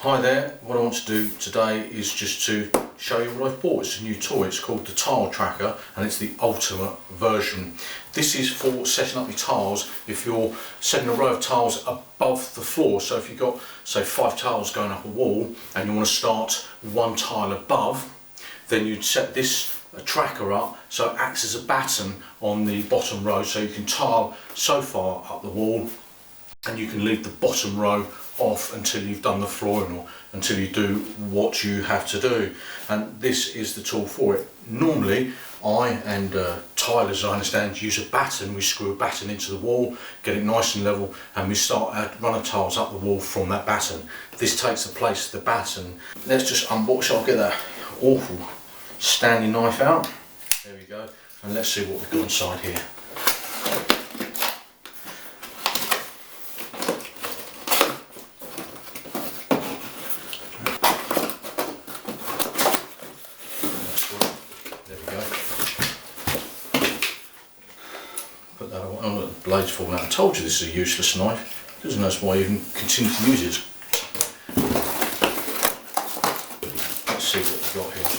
Hi there, what I want to do today is just to show you what I've bought. It's a new toy, it's called the Tile Tracker and it's the ultimate version. This is for setting up your tiles if you're setting a row of tiles above the floor. So if you've got, say, 5 tiles going up a wall and you want to start one tile above, then you'd set this tracker up so it acts as a batten on the bottom row, so you can tile so far up the wall and you can leave the bottom row off until you've done the flooring or until you do what you have to do. And this is the tool for it. Normally I and tilers, I understand, use a batten. We screw a batten into the wall, get it nice and level, and we start run our tiles up the wall from that batten. This takes the place of the batten. Let's just unbox it. I'll get that awful Stanley knife out. There we go, and let's see what we've got inside here. Put that away. Oh, look, the blade's falling out. I told you this is a useless knife. Doesn't know why I even continue to use it. Let's see what we've got here.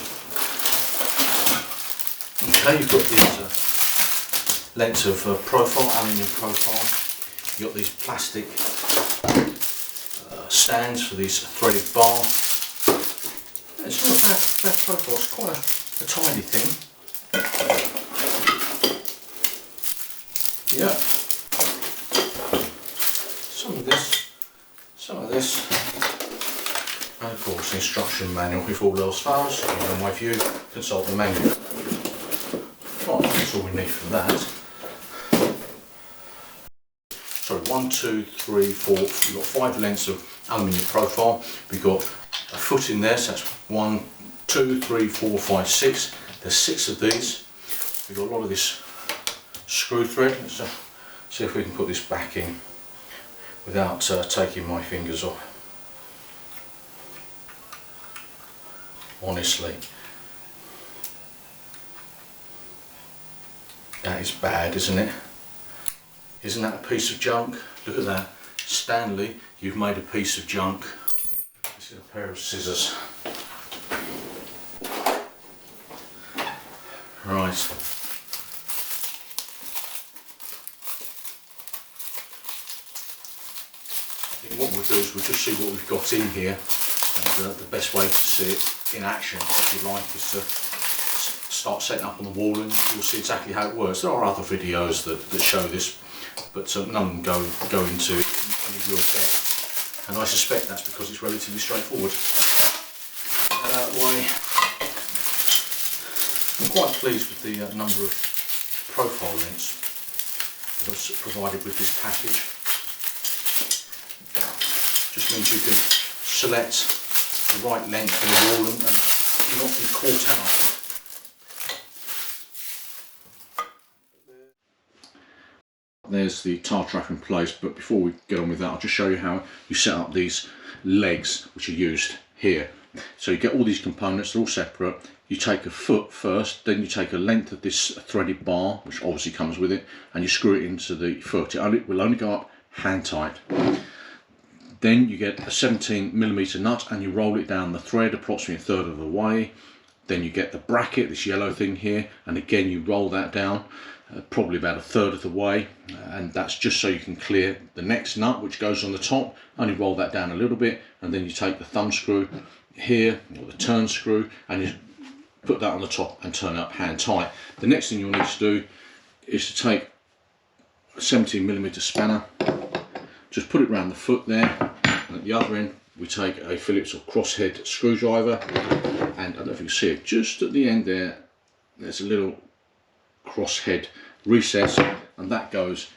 Okay, you've got these lengths of profile, aluminium profile. You've got these plastic stands for these threaded bar. It's not a bad profile, it's quite a tiny thing. Yeah. Some of this. And of course, the instruction manual. If all else fails, in my view, consult the manual. Right, that's all we need from that. So 1, 2, 3, 4, we've got 5 lengths of aluminium profile. We've got a foot in there, so that's 1, 2, 3, 4, 5, 6. There's 6 of these. We've got a lot of this screw thread. Let's see if we can put this back in without taking my fingers off. Honestly, that is bad, isn't it? Isn't that a piece of junk? Look at that. Stanley, you've made a piece of junk. This is a pair of scissors. Right. I think what we'll do is we'll just see what we've got in here, and the best way to see it in action, if you like, is to start setting up on the wall and you'll see exactly how it works. There are other videos that show this, but none of them go into any real depth, and I suspect that's because it's relatively straightforward. Get that out of the way. I'm quite pleased with the number of profile lengths that are provided with this package. Just means you can select the right length for the wall and not be caught out. There's the tile tracker in place, but before we get on with that, I'll just show you how you set up these legs which are used here. So you get all these components, they're all separate. You take a foot first, then you take a length of this threaded bar, which obviously comes with it, and you screw it into the foot. It will only go up hand tight. Then you get a 17mm nut and you roll it down the thread approximately a third of the way. Then you get the bracket, this yellow thing here, and again you roll that down probably about a third of the way, and that's just so you can clear the next nut which goes on the top. Only roll that down a little bit, and then you take the thumb screw here, or the turn screw, and you put that on the top and turn it up hand tight. The next thing you'll need to do is to take a 17mm spanner, just put it around the foot there, and at the other end we take a Phillips or crosshead screwdriver, and I don't know if you can see it, just at the end there, there's a little crosshead recess, and that goes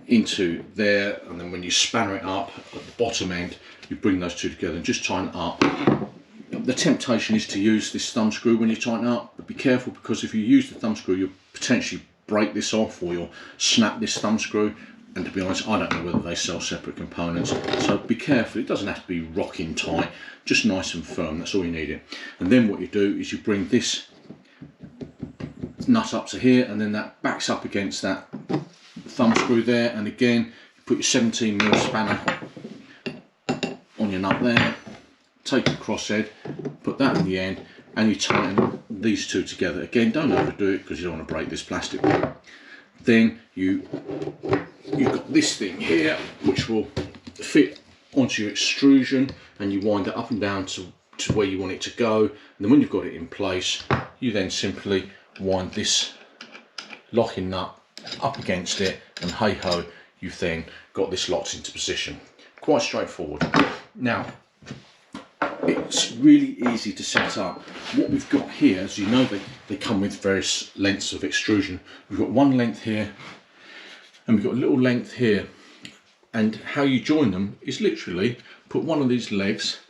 into there, and then when you spanner it up at the bottom end, you bring those two together and just tighten it up. The temptation is to use this thumb screw when you tighten it up, but be careful, because if you use the thumb screw, you'll potentially break this off, or you'll snap this thumb screw. And to be honest, I don't know whether they sell separate components, so be careful. It doesn't have to be rocking tight, just nice and firm. That's all you need it. And then what you do is you bring this nut up to here, and then that backs up against that thumb screw there, and again you put your 17mm spanner on your nut there, take your crosshead, put that in the end, and you tighten these two together. Again, don't overdo it because you don't want to break this plastic. Then you've got this thing here which will fit onto your extrusion, and you wind it up and down to where you want it to go. And then when you've got it in place, you then simply wind this locking nut up against it, and hey ho, you've then got this locked into position. Quite straightforward. Now, it's really easy to set up. What we've got here, as you know, they come with various lengths of extrusion. We've got one length here, and we've got a little length here. And how you join them is literally put one of these legs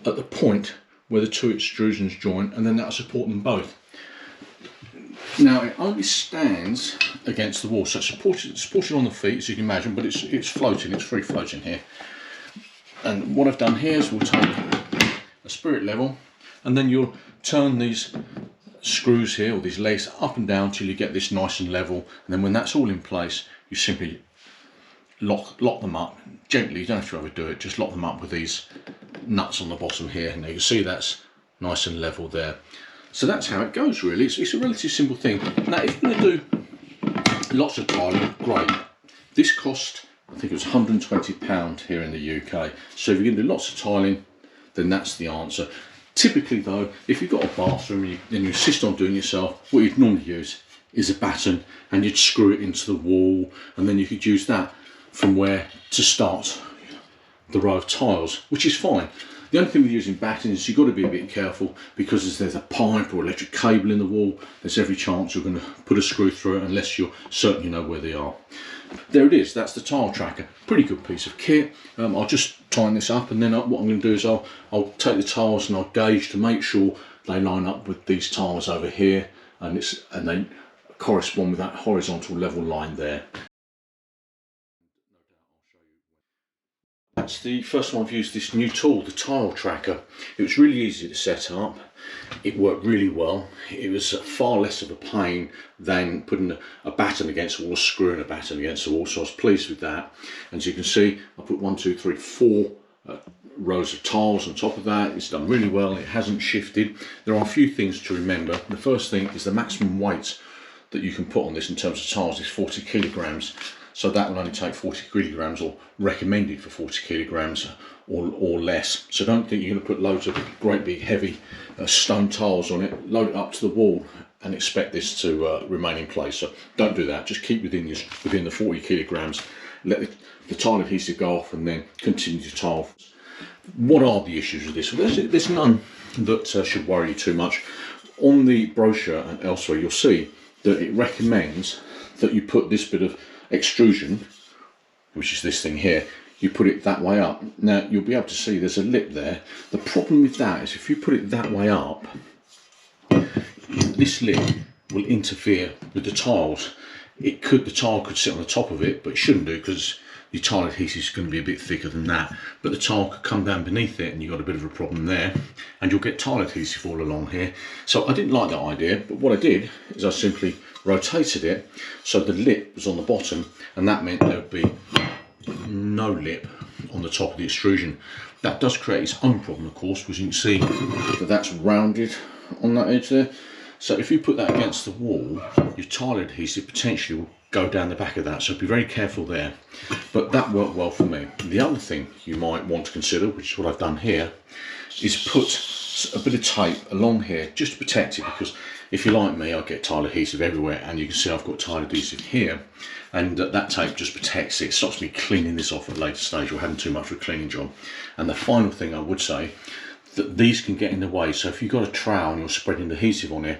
at the point where the two extrusions join, and then that'll support them both. Now, it only stands against the wall, so it's supported on the feet, as you can imagine, but it's floating, it's free floating here. And what I've done here is we'll take a spirit level, and then you'll turn these screws here, or these legs, up and down till you get this nice and level. And then when that's all in place, you simply lock them up gently. You don't have to overdo it, just lock them up with these nuts on the bottom here. And you can see that's nice and level there. So that's how it goes, really. It's a relatively simple thing. Now, if you're going to do lots of tiling, great. This cost, I think it was £120 here in the UK. So if you're going to do lots of tiling, then that's the answer. Typically though, if you've got a bathroom and you insist on doing it yourself, what you'd normally use is a batten, and you'd screw it into the wall, and then you could use that from where to start the row of tiles, which is fine. The only thing with using batten is you've got to be a bit careful, because if there's a pipe or electric cable in the wall, there's every chance you're going to put a screw through it unless you're certain you know where they are. There it is, that's the tile tracker. Pretty good piece of kit. I'll just tighten this up, and then what I'm going to do is I'll take the tiles and I'll gauge to make sure they line up with these tiles over here, and they correspond with that horizontal level line there. That's the first time I've used this new tool, the tile tracker. It was really easy to set up. It worked really well. It was far less of a pain than putting a batten against the wall, screwing a batten against the wall, so I was pleased with that. And as you can see, I put 1, 2, 3, 4 rows of tiles on top of that. It's done really well, it hasn't shifted. There are a few things to remember. The first thing is the maximum weight that you can put on this in terms of tiles is 40 kilograms. So that will only take 40 kilograms, or recommended for 40 kilograms or less. So don't think you're going to put loads of great big heavy stone tiles on it, load it up to the wall and expect this to remain in place. So don't do that, just keep within the 40 kilograms, let the tile adhesive go off, and then continue to tile. What are the issues with this? Well, there's none that should worry you too much. On the brochure and elsewhere, you'll see that it recommends that you put this bit of extrusion, which is this thing here, you put it that way up. Now you'll be able to see there's a lip there. The problem with that is if you put it that way up, this lip will interfere with the tiles. The tile could sit on the top of it, but it shouldn't do, because your tile adhesive is going to be a bit thicker than that. But the tile could come down beneath it, and you've got a bit of a problem there, and you'll get tile adhesive all along here. So I didn't like that idea, but what I did is I simply rotated it so the lip was on the bottom, and that meant there would be no lip on the top of the extrusion. That does create its own problem, of course, because you can see that that's rounded on that edge there. So if you put that against the wall, your tile adhesive potentially will go down the back of that, so be very careful there. But that worked well for me. The other thing you might want to consider, which is what I've done here, is put a bit of tape along here just to protect it, because if you're like me, I get tile adhesive everywhere, and you can see I've got tile adhesive here, and that tape just protects it. It stops me cleaning this off at a later stage or having too much of a cleaning job. And the final thing I would say, that these can get in the way. So if you've got a trowel and you're spreading adhesive on it,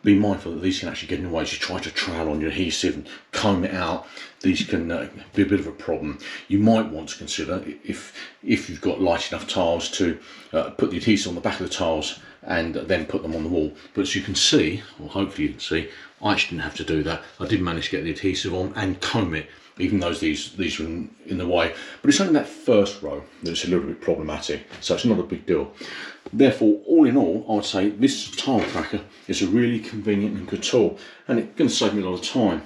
be mindful that these can actually get in the way as you try to trowel on your adhesive and comb it out. These can be a bit of a problem. You might want to consider, if you've got light enough tiles, to put the adhesive on the back of the tiles and then put them on the wall. But as you can see, or hopefully you can see, I actually didn't have to do that. I did manage to get the adhesive on and comb it, even though these were in the way. But it's only that first row that's a little bit problematic, so it's not a big deal. Therefore, all in all, I would say this tile tracker is a really convenient and good tool, and it's going to save me a lot of time.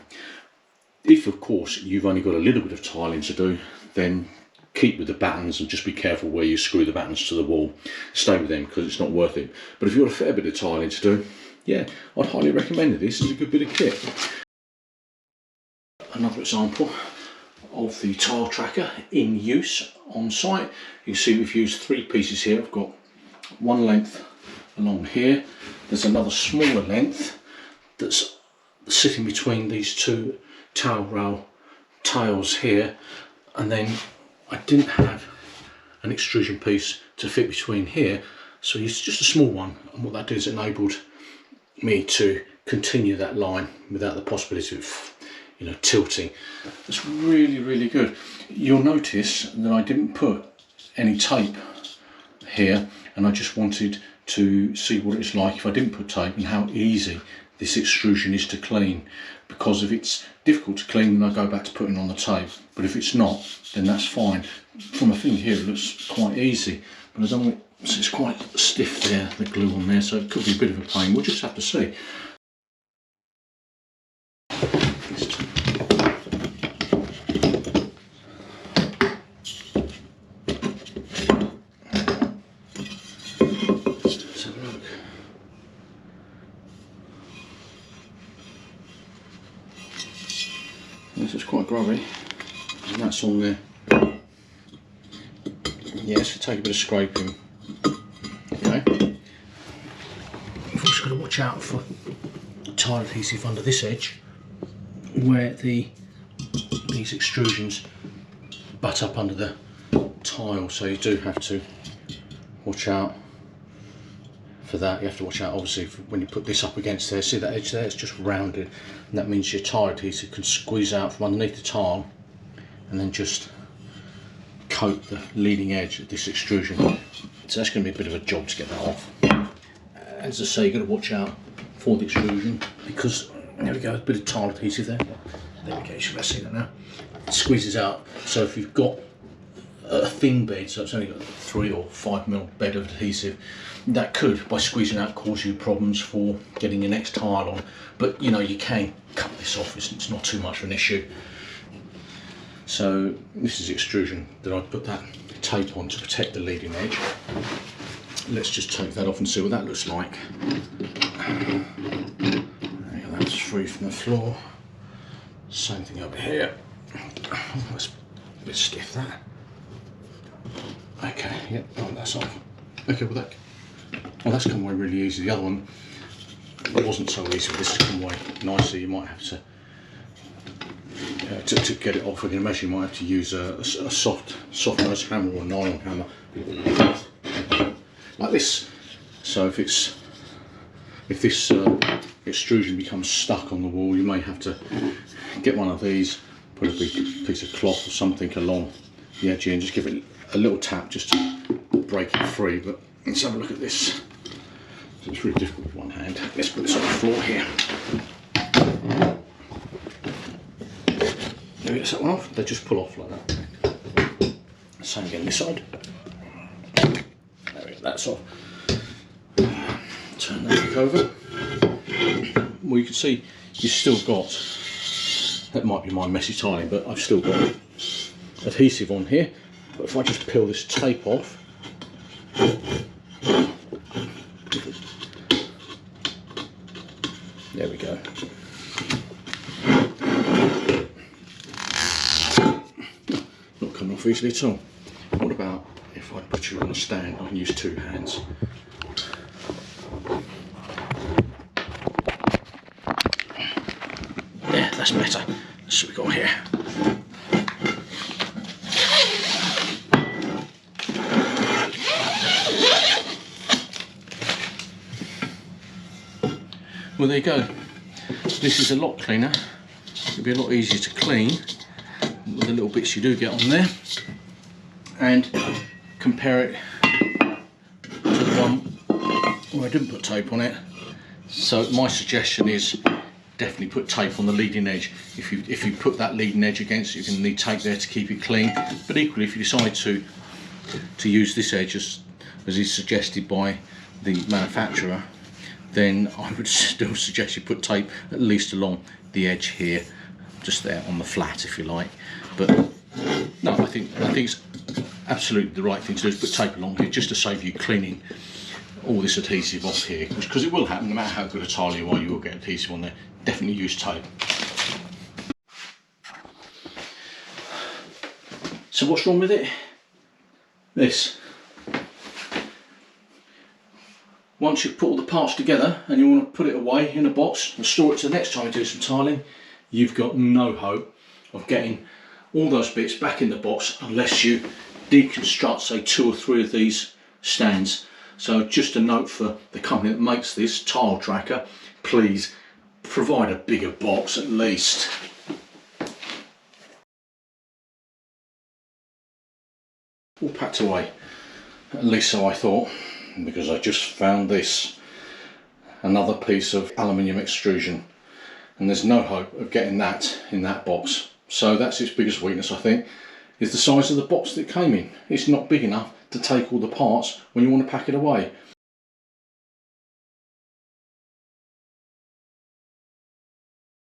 If, of course, you've only got a little bit of tiling to do, then keep with the battens and just be careful where you screw the battens to the wall. Stay with them because it's not worth it. But if you've got a fair bit of tiling to do, yeah, I'd highly recommend it. This is a good bit of kit. Another example of the tile tracker in use on site. You can see we've used 3 pieces here. I've got one length along here. There's another smaller length that's sitting between these 2 towel rail tiles here, and then I didn't have an extrusion piece to fit between here, so it's just a small one, and what that did is enabled me to continue that line without the possibility of, you know, tilting. It's really good. You'll notice that I didn't put any tape here, and I just wanted to see what it's like if I didn't put tape and how easy this extrusion is to clean. Because if it's difficult to clean, then I go back to putting on the tape, but if it's not, then that's fine. From a thing here it looks quite easy, but I don't want it, so it's quite stiff there, the glue on there, so it could be a bit of a pain. We'll just have to see. Let's have a look. This is quite grubby, and that's on there. Yes, take a bit of scraping. Okay. We've also got to watch out for tile adhesive under this edge, where these extrusions butt up under the tile, so you do have to watch out for that. You have to watch out obviously when you put this up against there. See that edge there? It's just rounded, and that means your tile adhesive can squeeze out from underneath the tile and then just coat the leading edge of this extrusion. So that's going to be a bit of a job to get that off. As I say, you've got to watch out for the extrusion, because there we go, a bit of tile adhesive there. There we go, you should be able to see that now. It squeezes out, so if you've got a thin bed, so it's only got 3 or 5mm bed of adhesive, that could, by squeezing out, cause you problems for getting your next tile on. But you know, you can cut this off, it's not too much of an issue. So this is extrusion that I put that tape on to protect the leading edge. Let's just take that off and see what that looks like. That's free from the floor. Same thing over here. That's a bit stiff, that. Okay, yep, oh, that's off. Okay, well that's come away really easy. The other one, it wasn't so easy, but this has come away nicely. You might have to get it off with your measure, you might have to use a soft nose hammer or a nylon hammer, like this. So if this extrusion becomes stuck on the wall, you may have to get one of these, put a big piece of cloth or something along the edge here and just give it a little tap just to break it free. But let's have a look at this. So it's really difficult with one hand. Let's put this on the floor here. There we get that one off. They just pull off like that. Same again this side. There we go, that's off. Turn that back over. Well, you can see you've still got, that might be my messy tiling, but I've still got adhesive on here. But if I just peel this tape off, there we go. Not coming off easily at all. What about if I put you on a stand? I can use 2 hands. Yeah, that's better. That's what we got here. Well, there you go. This is a lot cleaner. It'll be a lot easier to clean with the little bits you do get on there, and compare it to the one where I didn't put tape on it. So my suggestion is definitely put tape on the leading edge. If you put that leading edge against it, you're going to need tape there to keep it clean. But equally, if you decide to use this edge as is suggested by the manufacturer, then I would still suggest you put tape at least along the edge here, just there on the flat if you like. But no, I think it's absolutely the right thing to do is put tape along here just to save you cleaning all this adhesive off here, because it will happen no matter how good a tile you are, you will get adhesive on there. Definitely use tape. So what's wrong with it? This. Once you've put all the parts together and you want to put it away in a box and store it till the next time you do some tiling, you've got no hope of getting all those bits back in the box unless you deconstruct, say, 2 or 3 of these stands. So just a note for the company that makes this tile tracker, please provide a bigger box at least. All packed away, at least so I thought, because I just found this, another piece of aluminium extrusion, and there's no hope of getting that in that box. So that's its biggest weakness, I think, is the size of the box that it came in. It's not big enough to take all the parts when you want to pack it away.